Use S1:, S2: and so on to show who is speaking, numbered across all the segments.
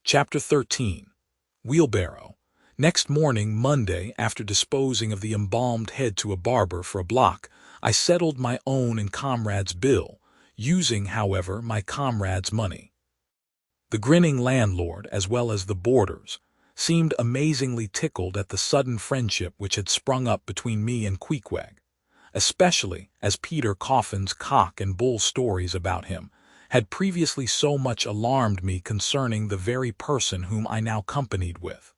S1: Chapter 13. Wheelbarrow. Next morning, Monday, after disposing of the embalmed head to a barber for a block, I settled my own and comrade's bill, using, however, my comrade's money. The grinning landlord, as well as the boarders, seemed amazingly tickled at the sudden friendship which had sprung up between me and Queequeg, especially as Peter Coffin's cock and bull stories about him had previously so much alarmed me concerning the very person whom I now companied with.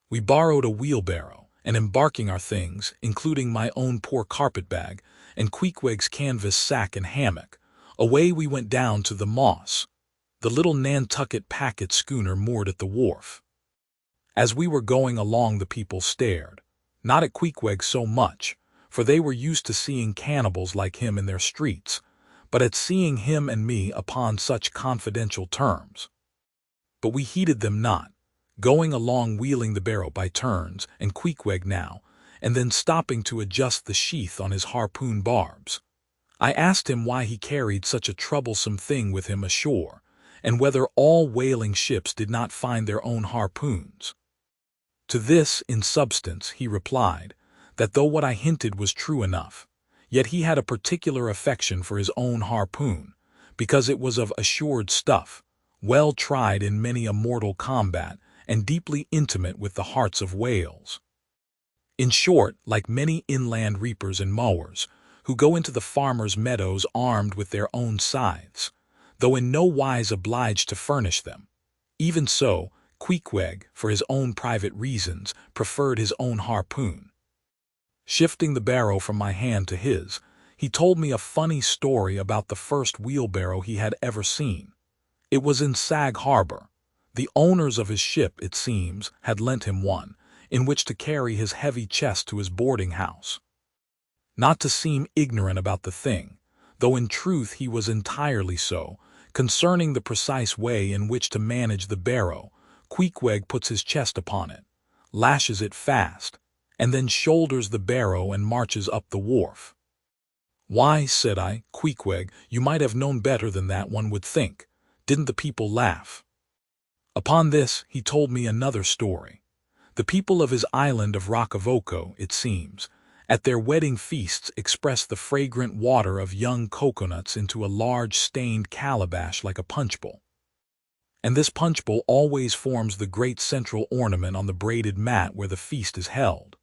S1: We borrowed a wheelbarrow, and embarking our things, including my own poor carpet-bag and Queequeg's canvas sack and hammock, away we went down to the Moss, the little Nantucket packet schooner moored at the wharf. As we were going along, the people stared, not at Queequeg so much, for they were used to seeing cannibals like him in their streets, but at seeing him and me upon such confidential terms. But we heeded them not, going along wheeling the barrow by turns, and Queequeg now, and then stopping to adjust the sheath on his harpoon barbs. I asked him why he carried such a troublesome thing with him ashore, and whether all whaling ships did not find their own harpoons. To this, in substance, he replied, that though what I hinted was true enough, yet he had a particular affection for his own harpoon, because it was of assured stuff, well tried in many a mortal combat, and deeply intimate with the hearts of whales. In short, like many inland reapers and mowers, who go into the farmers' meadows armed with their own scythes, though in no wise obliged to furnish them, even so, Queequeg, for his own private reasons, preferred his own harpoon. Shifting the barrow from my hand to his, he told me a funny story about the first wheelbarrow he had ever seen. It was in Sag Harbor. The owners of his ship, it seems, had lent him one, in which to carry his heavy chest to his boarding house. Not to seem ignorant about the thing, though in truth he was entirely so, concerning the precise way in which to manage the barrow, Queequeg puts his chest upon it, lashes it fast, and then shoulders the barrow and marches up the wharf. "Why," said I, "Queequeg, you might have known better than that, one would think. Didn't the people laugh?" Upon this, he told me another story. The people of his island of Rockavoco, it seems, at their wedding feasts expressed the fragrant water of young coconuts into a large stained calabash like a punch-bowl. And this punch-bowl always forms the great central ornament on the braided mat where the feast is held.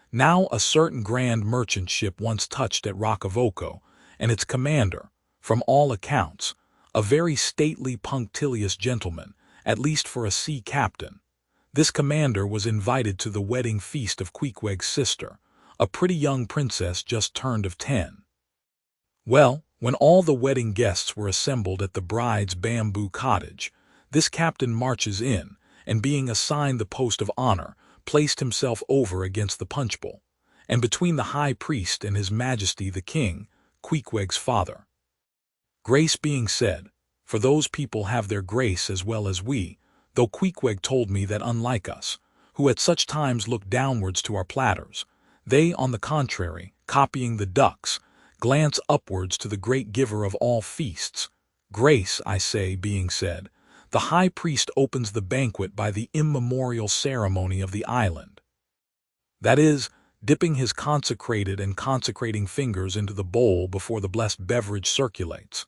S1: Now a certain grand merchant ship once touched at Rockavoco, and its commander, from all accounts, a very stately, punctilious gentleman, at least for a sea captain. This commander was invited to the wedding feast of Queequeg's sister, a pretty young princess just turned of 10. Well, when all the wedding guests were assembled at the bride's bamboo cottage, this captain marches in, and being assigned the post of honor, placed himself over against the punch-bowl, and between the high priest and his majesty the king, Queequeg's father. Grace being said, for those people have their grace as well as we, though Queequeg told me that unlike us, who at such times look downwards to our platters, they, on the contrary, copying the ducks, glance upwards to the great giver of all feasts. Grace, I say, being said, the high priest opens the banquet by the immemorial ceremony of the island. That is, dipping his consecrated and consecrating fingers into the bowl before the blessed beverage circulates.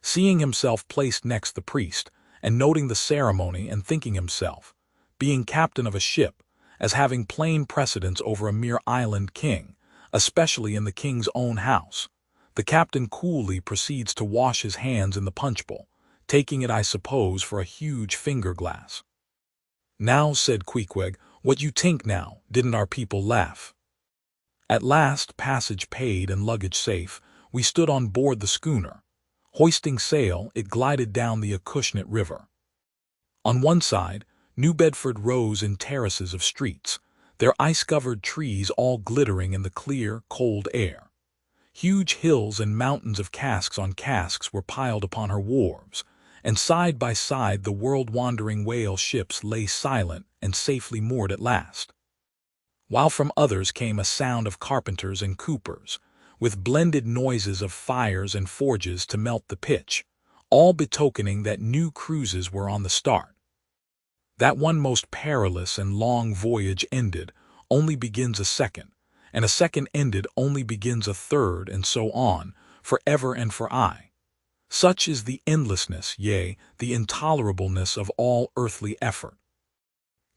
S1: Seeing himself placed next the priest, and noting the ceremony and thinking himself, being captain of a ship, as having plain precedence over a mere island king, especially in the king's own house, the captain coolly proceeds to wash his hands in the punch-bowl, taking it, I suppose, for a huge finger-glass. "Now," said Queequeg, "what you tink now, didn't our people laugh?" At last, passage paid and luggage safe, we stood on board the schooner. Hoisting sail, it glided down the Acushnet River. On one side, New Bedford rose in terraces of streets, their ice-covered trees all glittering in the clear, cold air. Huge hills and mountains of casks on casks were piled upon her wharves, and side by side the world-wandering whale ships lay silent and safely moored at last. While from others came a sound of carpenters and coopers, with blended noises of fires and forges to melt the pitch, all betokening that new cruises were on the start. That one most perilous and long voyage ended, only begins a second, and a second ended only begins a third, and so on, forever and for aye. Such is the endlessness, yea, the intolerableness of all earthly effort.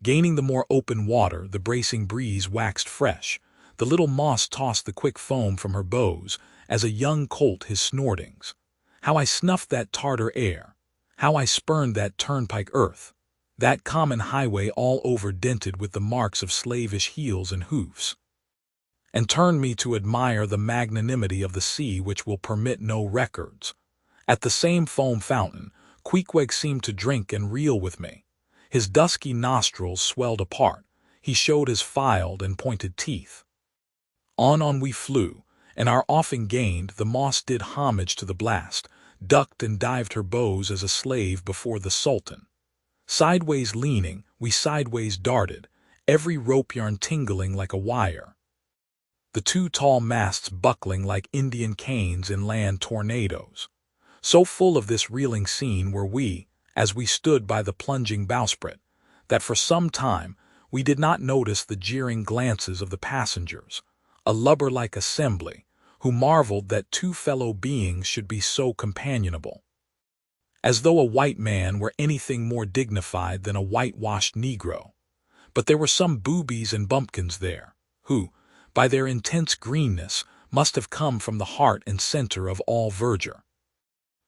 S1: Gaining the more open water, the bracing breeze waxed fresh. The little moss tossed the quick foam from her bows, as a young colt his snortings. How I snuffed that Tartar air! How I spurned that turnpike earth! That common highway all over dented with the marks of slavish heels and hoofs! And turned me to admire the magnanimity of the sea which will permit no records. At the same foam fountain, Queequeg seemed to drink and reel with me. His dusky nostrils swelled apart. He showed his filed and pointed teeth. On we flew, and our offing gained, the moss did homage to the blast, ducked and dived her bows as a slave before the Sultan. Sideways leaning, we sideways darted, every rope yarn tingling like a wire. The two tall masts buckling like Indian canes in land tornadoes. So full of this reeling scene were we, as we stood by the plunging bowsprit, that for some time we did not notice the jeering glances of the passengers, a lubber-like assembly, who marveled that two fellow beings should be so companionable. As though a white man were anything more dignified than a whitewashed Negro. But there were some boobies and bumpkins there, who, by their intense greenness, must have come from the heart and center of all verdure.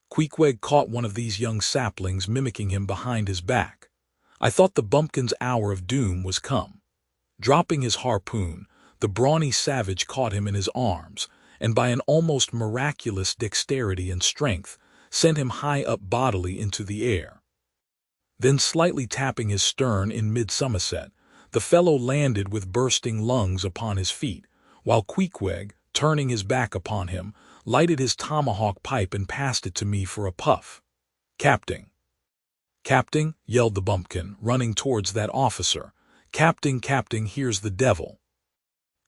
S1: Queequeg caught one of these young saplings mimicking him behind his back. I thought the bumpkin's hour of doom was come. Dropping his harpoon, the brawny savage caught him in his arms, and by an almost miraculous dexterity and strength, sent him high up bodily into the air. Then slightly tapping his stern in mid-somerset, the fellow landed with bursting lungs upon his feet, while Queequeg, turning his back upon him, lighted his tomahawk pipe and passed it to me for a puff. "Captain! Captain!" yelled the bumpkin, running towards that officer. "Captain, captain, here's the devil!"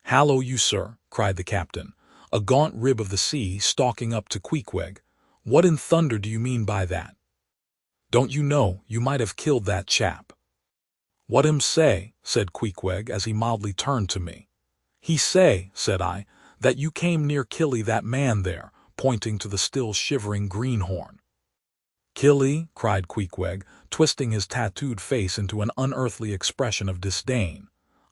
S1: "Hallo you, sir!" cried the captain, a gaunt rib of the sea, stalking up to Queequeg. "What in thunder do you mean by that? Don't you know you might have killed that chap?" "What him say?" said Queequeg as he mildly turned to me. "He say," said I, "that you came near killy that man there," pointing to the still shivering greenhorn. "Killy?" cried Queequeg, twisting his tattooed face into an unearthly expression of disdain.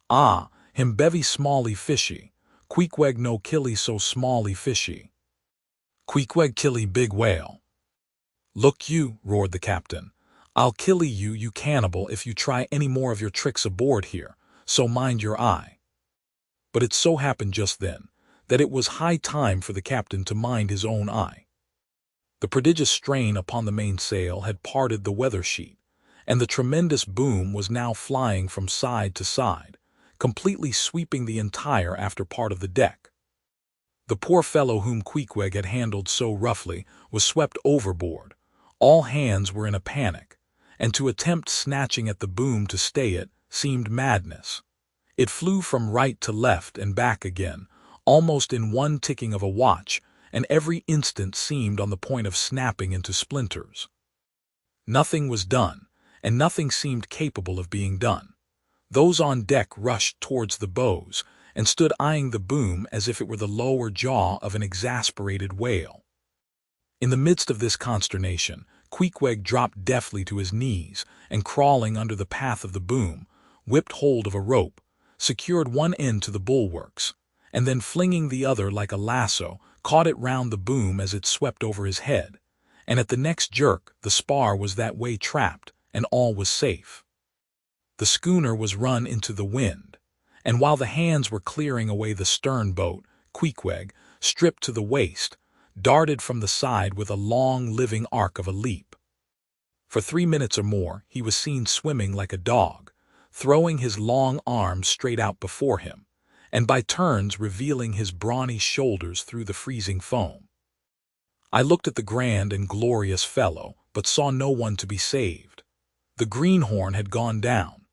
S1: "Ah, him bevy smally fishy. Queequeg no killy so smally fishy. Queequeg killy big whale." "Look you," roared the captain, "I'll killy you, you cannibal, if you try any more of your tricks aboard here, so mind your eye." But it so happened just then that it was high time for the captain to mind his own eye. The prodigious strain upon the mainsail had parted the weather sheet, and the tremendous boom was now flying from side to side, completely sweeping the entire after part of the deck. The poor fellow whom Queequeg had handled so roughly was swept overboard. All hands were in a panic, and to attempt snatching at the boom to stay it seemed madness. It flew from right to left and back again, almost in one ticking of a watch, and every instant seemed on the point of snapping into splinters. Nothing was done, and nothing seemed capable of being done. Those on deck rushed towards the bows, and stood eyeing the boom as if it were the lower jaw of an exasperated whale. In the midst of this consternation, Queequeg dropped deftly to his knees, and crawling under the path of the boom, whipped hold of a rope, secured one end to the bulwarks, and then flinging the other like a lasso, caught it round the boom as it swept over his head, and at the next jerk the spar was that way trapped, and all was safe. The schooner was run into the wind, and while the hands were clearing away the stern boat, Queequeg, stripped to the waist, darted from the side with a long living arc of a leap. For 3 minutes or more he was seen swimming like a dog, throwing his long arms straight out before him, and by turns revealing his brawny shoulders through the freezing foam. I looked at the grand and glorious fellow, but saw no one to be saved. The greenhorn had gone down.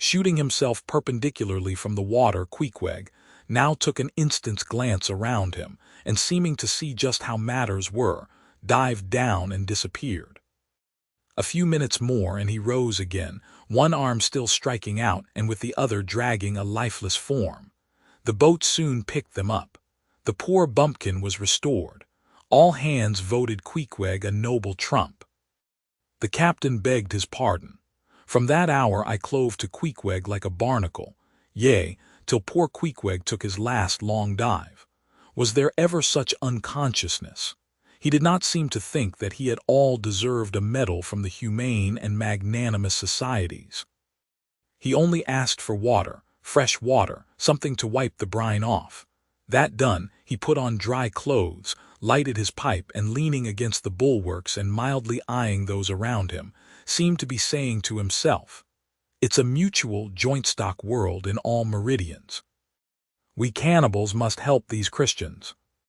S1: Shooting himself perpendicularly from the water, Queequeg now took an instant's glance around him, and seeming to see just how matters were, dived down and disappeared. A few minutes more and he rose again, one arm still striking out and with the other dragging a lifeless form. The boat soon picked them up. The poor bumpkin was restored. All hands voted Queequeg a noble trump. The captain begged his pardon. From that hour I clove to Queequeg like a barnacle, yea, till poor Queequeg took his last long dive. Was there ever such unconsciousness? He did not seem to think that he at all deserved a medal from the humane and magnanimous societies. He only asked for water, fresh water, something to wipe the brine off. That done, he put on dry clothes, lighted his pipe, and leaning against the bulwarks and mildly eyeing those around him, seemed to be saying to himself, "It's a mutual joint-stock world in all meridians. We cannibals must help these Christians."